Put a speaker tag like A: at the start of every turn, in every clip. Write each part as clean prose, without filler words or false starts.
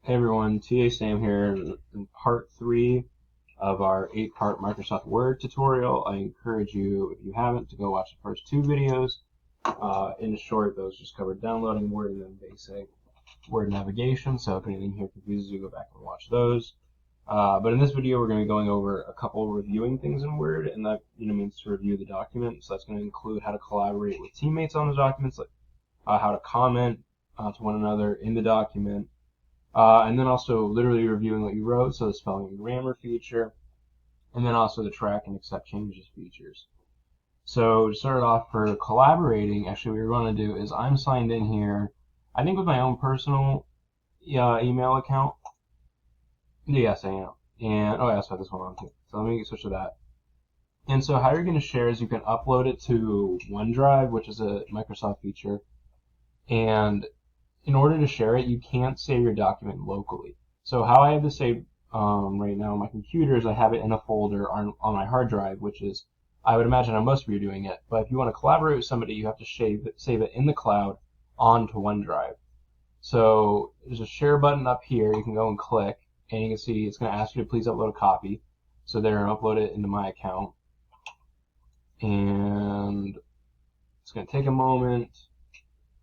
A: Hey everyone, TA Sam here in part 3 of our 8-part Microsoft Word tutorial. I encourage you, if you haven't, to go watch the first 2 videos. In short, those just covered downloading Word and then basic Word navigation, so if anything here confuses you, go back and watch those. But in this video, we're going to be going over a couple reviewing things in Word, and that means to review the document. So that's going to include how to collaborate with teammates on the documents, like how to comment to one another in the document, and then also literally reviewing what you wrote, so the spelling and grammar feature, and then also the track and accept changes features. So to start off for collaborating, actually what you're going to do is I'm signed in here, I think with my own personal email account. Yes, I am. And oh, yeah, I also have this one on too. So let me switch to that. And so how you're going to share is you can upload it to OneDrive, which is a Microsoft feature, and in order to share it, you can't save your document locally. So how I have this saved right now on my computer is I have it in a folder on my hard drive, which is, I would imagine how most of you are doing it. But if you want to collaborate with somebody, you have to save it in the cloud onto OneDrive. So there's a share button up here. You can go and click, and you can see it's going to ask you to please upload a copy. So there, upload it into my account. And it's going to take a moment.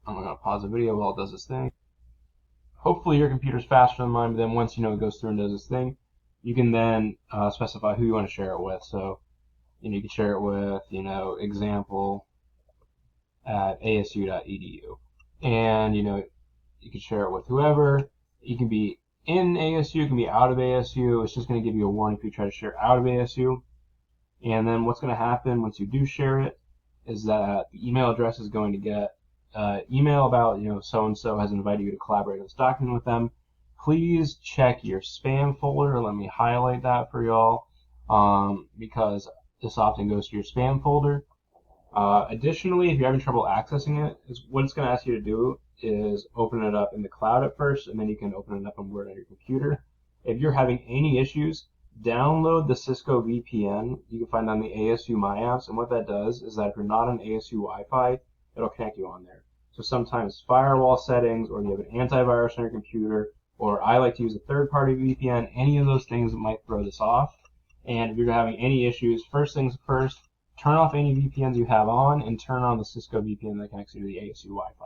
A: I'm going to pause the video while it does this thing. Hopefully your computer's faster than mine, but then once it goes through and does this thing, you can then specify who you want to share it with. So you can share it with example at asu.edu, and you can share it with whoever. You can be in ASU, you can be out of ASU. It's just going to give you a warning if you try to share out of ASU. And then what's going to happen once you do share it is that the email address is going to get email about so and so has invited you to collaborate on this document with them. Please check your spam folder. Let me highlight that for y'all, because this often goes to your spam folder. Additionally, if you're having trouble accessing it, what it's going to ask you to do is open it up in the cloud at first, and then you can open it up in Word on your computer. If you're having any issues, download the Cisco VPN. You can find on the ASU My Apps, and what that does is that if you're not on ASU Wi-Fi, it'll connect you on there. So sometimes firewall settings, or you have an antivirus on your computer, or I like to use a third-party VPN, any of those things might throw this off. And if you're having any issues, first things first, turn off any VPNs you have on and turn on the Cisco VPN that connects you to the ASU Wi-Fi.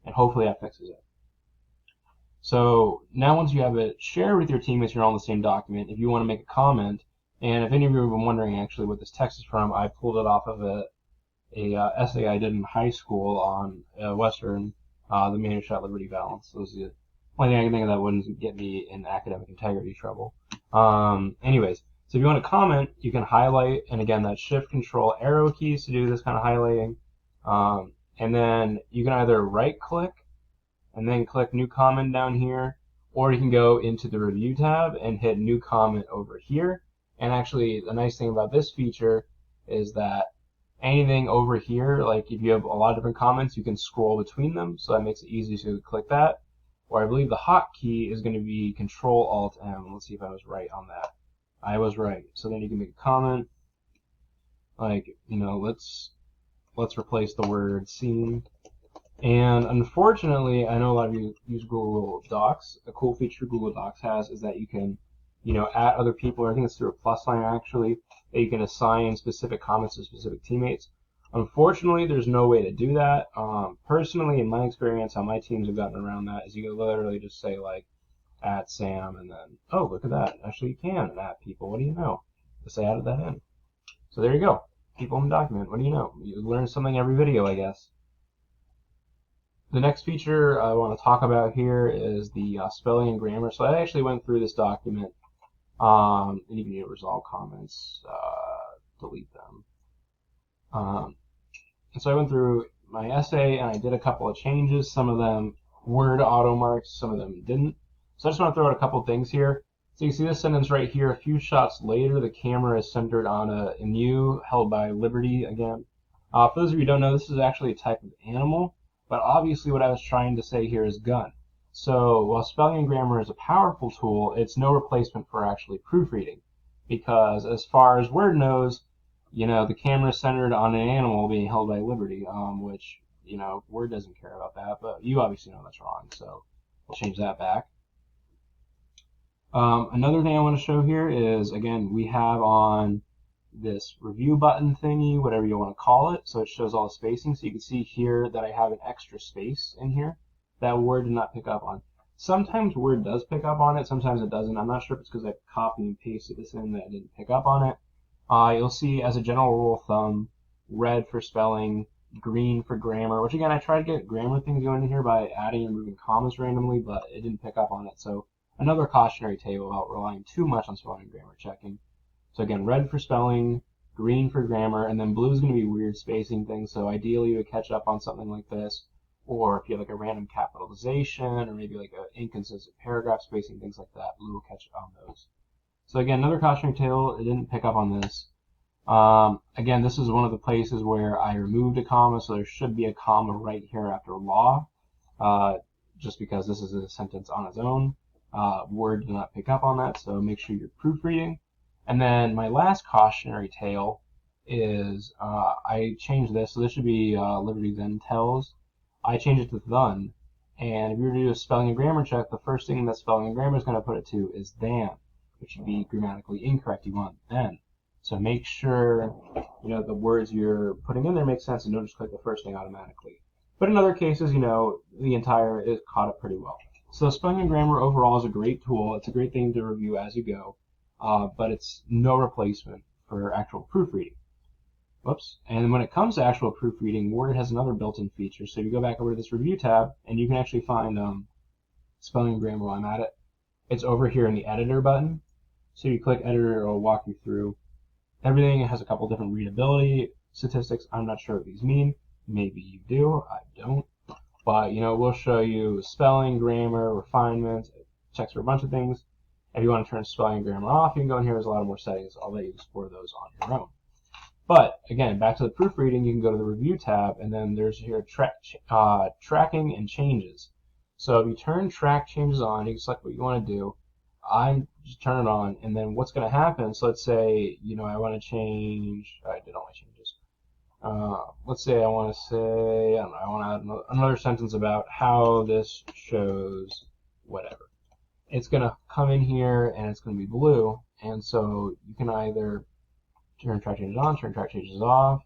A: And hopefully that fixes it. So now once you have it shared with your teammates, you're all in the same document. If you want to make a comment, and if any of you have been wondering actually what this text is from, I pulled it off of a essay I did in high school on Western, the Manushat Liberty Balance. So this is the only thing I can think of that wouldn't get me in academic integrity trouble. Anyways, so if you want to comment, you can highlight, and again, that Shift Control arrow keys to do this kind of highlighting. And then you can either right click and then click New Comment down here, or you can go into the Review tab and hit New Comment over here. And actually, the nice thing about this feature is that anything over here, like if you have a lot of different comments, you can scroll between them, so that makes it easy to click that. Or I believe the hotkey is going to be Control-Alt-M. Let's see if I was right on that. I was right. So then you can make a comment, like, let's replace the word seen. And unfortunately, I know a lot of you use Google Docs. A cool feature Google Docs has is that you can, add other people, or I think it's through a plus sign actually, that you can assign specific comments to specific teammates. Unfortunately, there's no way to do that. Personally, in my experience, how my teams have gotten around that is you can literally just say like, at Sam, and then, oh, look at that. Actually, you can at people. What do you know? Just say added that in. So there you go. People in the document. What do you know? You learn something every video, I guess. The next feature I want to talk about here is the spelling and grammar. So I actually went through this document, and you can resolve comments, delete them. And so I went through my essay and I did a couple of changes. Some of them word auto marks, some of them didn't. So I just want to throw out a couple of things here. So you can see this sentence right here. A few shots later, the camera is centered on a emu held by Liberty again. For those of you who don't know, this is actually a type of animal. But obviously what I was trying to say here is gun. So while spelling and grammar is a powerful tool, it's no replacement for actually proofreading. Because as far as Word knows, the camera is centered on an animal being held by Liberty, which, Word doesn't care about that, but you obviously know that's wrong, so we'll change that back. Another thing I want to show here is, again, we have on this review button thingy, whatever you want to call it, so it shows all the spacing. So you can see here that I have an extra space in here that Word did not pick up on. Sometimes Word does pick up on it, sometimes it doesn't. I'm not sure if it's because I copied and pasted this in that it didn't pick up on it. You'll see, as a general rule of thumb, red for spelling, green for grammar, which again, I tried to get grammar things going in here by adding and removing commas randomly, but it didn't pick up on it. So another cautionary tale about relying too much on spelling and grammar checking. So again, red for spelling, green for grammar, and then blue is going to be weird spacing things. So ideally you would catch up on something like this, or if you have like a random capitalization, or maybe like an inconsistent paragraph spacing, things like that, blue will catch up on those. So again, another cautionary tale, it didn't pick up on this. Again, this is one of the places where I removed a comma, so there should be a comma right here after law, just because this is a sentence on its own. Word did not pick up on that, so make sure you're proofreading. And then my last cautionary tale is I changed this, so this should be Liberty Then Tells. I changed it to thun, and if you were to do a spelling and grammar check, the first thing that spelling and grammar is going to put it to is than, which should be grammatically incorrect. You want then. So make sure the words you're putting in there make sense, and don't just click the first thing automatically. But in other cases, the entire is caught up pretty well. So spelling and grammar overall is a great tool. It's a great thing to review as you go, but it's no replacement for actual proofreading. Whoops. And when it comes to actual proofreading, Word has another built-in feature. So if you go back over to this review tab, and you can actually find spelling and grammar while I'm at it. It's over here in the editor button. So you click editor, it'll walk you through everything. It has a couple different readability statistics. I'm not sure what these mean. Maybe you do. I don't. But, we'll show you spelling, grammar, refinement. It checks for a bunch of things. If you want to turn spelling and grammar off, you can go in here. There's a lot more settings. I'll let you explore those on your own. But, again, back to the proofreading, you can go to the review tab, and then there's here tracking and changes. So if you turn track changes on, you can select what you want to do. I just turn it on, and then what's going to happen, so let's say, I want to change, I did all my changes. Let's say I want to say, I don't know, I want to add another sentence about how this shows whatever. It's going to come in here, and it's going to be blue, and so you can either turn track changes on, turn track changes off,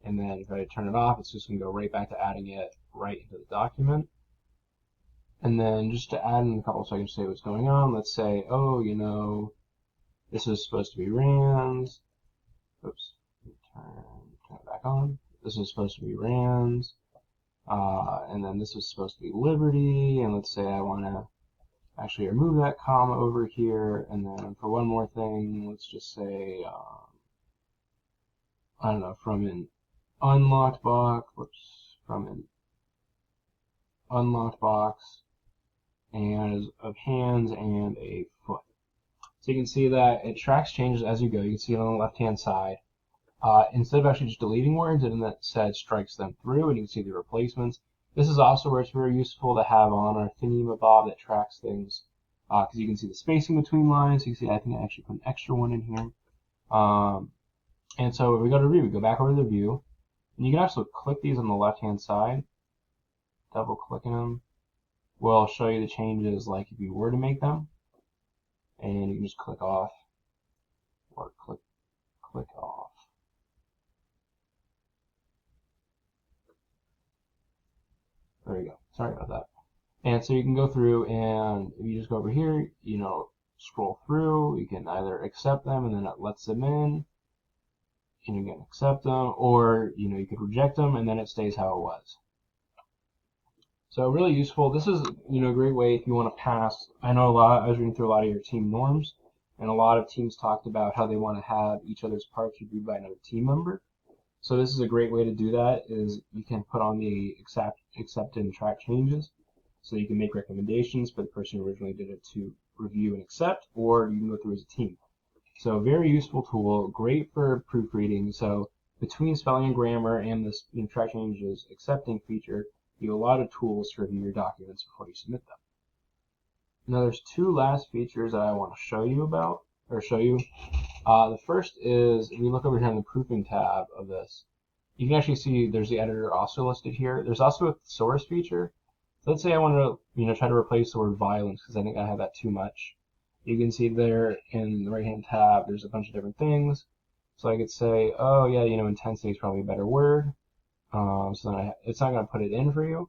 A: and then if I turn it off, it's just going to go right back to adding it right into the document. And then just to add in a couple seconds to say what's going on, let's say, this is supposed to be rands. Oops, turn it back on. This is supposed to be rands. And then this is supposed to be liberty. And let's say I want to actually remove that comma over here. And then for one more thing, let's just say, I don't know, from an unlocked box, and of hands and a foot. So you can see that it tracks changes as you go. You can see it on the left-hand side. Instead of actually just deleting words, it instead strikes them through, and you can see the replacements. This is also where it's very useful to have on our thingamabob that tracks things, because you can see the spacing between lines. You can see I think I actually put an extra one in here. And so if we go to review, we go back over to the view, and you can also click these on the left-hand side, double-clicking them. Will show you the changes like if you were to make them, and you can just click off or click off. There you go. Sorry about that. And so you can go through, and if you just go over here, scroll through, you can either accept them and then it lets them in, and you can accept them, or you could reject them and then it stays how it was. So really useful. This is a great way if you want to pass. I know I was reading through a lot of your team norms, and a lot of teams talked about how they want to have each other's parts reviewed by another team member. So this is a great way to do that. Is you can put on the accept and track changes, so you can make recommendations for the person who originally did it to review and accept, or you can go through as a team. So very useful tool, great for proofreading. So between spelling and grammar and this track changes accepting feature, you have a lot of tools to review your documents before you submit them. Now there's two last features that I want to show you. The first is, if you look over here in the proofing tab of this, you can actually see there's the editor also listed here. There's also a thesaurus feature. So let's say I want to try to replace the word violence because I think I have that too much. You can see there in the right-hand tab, there's a bunch of different things. So I could say, oh yeah, intensity is probably a better word. So then it's not going to put it in for you,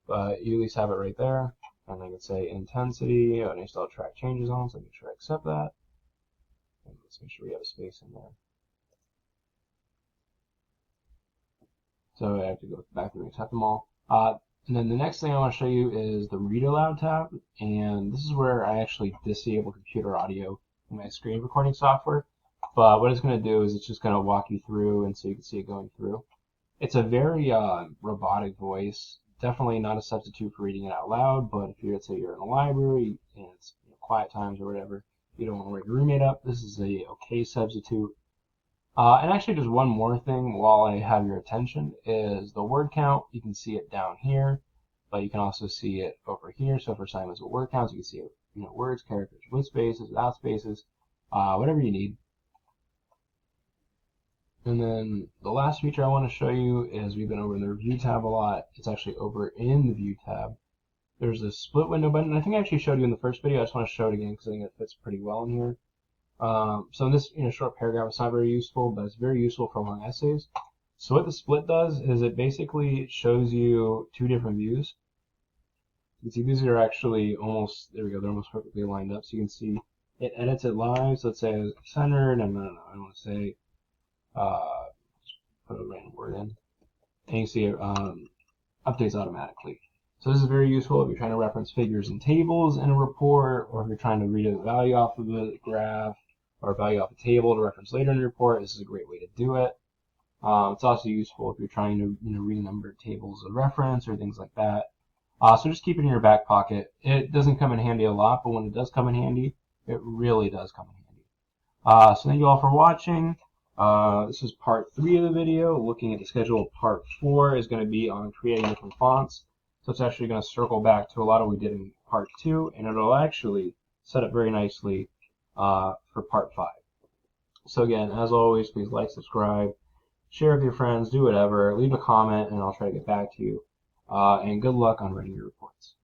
A: but you at least have it right there. And I could say intensity, and I still have track changes on, so make sure I accept that. And let's make sure we have a space in there. So I have to go back and accept them all. And then the next thing I want to show you is the Read Aloud tab, and this is where I actually disable computer audio in my screen recording software. But what it's going to do is it's just going to walk you through, and so you can see it going through. It's a very robotic voice. Definitely not a substitute for reading it out loud, but if let's say you're in a library and it's quiet times or whatever, you don't want to wake your roommate up, this is a okay substitute. And actually just one more thing while I have your attention is the word count. You can see it down here, but you can also see it over here. So for assignments with word counts, you can see it, words, characters with spaces, without spaces, whatever you need. And then the last feature I want to show you is we've been over in the Review tab a lot. It's actually over in the View tab. There's a split window button. I think I actually showed you in the first video. I just want to show it again because I think it fits pretty well in here. So in this short paragraph, it's not very useful, but it's very useful for long essays. So what the split does is it basically shows you two different views. You can see these are actually almost, there we go, they're almost perfectly lined up. So you can see it edits it live. So let's say centered, and I want to say, put a random word in, and you can see it updates automatically. So this is very useful if you're trying to reference figures and tables in a report, or if you're trying to read a value off of a graph, or a value off a table to reference later in the report. This is a great way to do it. It's also useful if you're trying to renumber tables of reference or things like that. So just keep it in your back pocket. It doesn't come in handy a lot, but when it does come in handy, it really does come in handy. So thank you all for watching. This is part 3 of the video. Looking at the schedule, part 4 is going to be on creating different fonts. So it's actually going to circle back to a lot of what we did in part 2, and it'll actually set up very nicely for part 5. So again, as always, please like, subscribe, share with your friends, do whatever, leave a comment, and I'll try to get back to you. And good luck on writing your reports.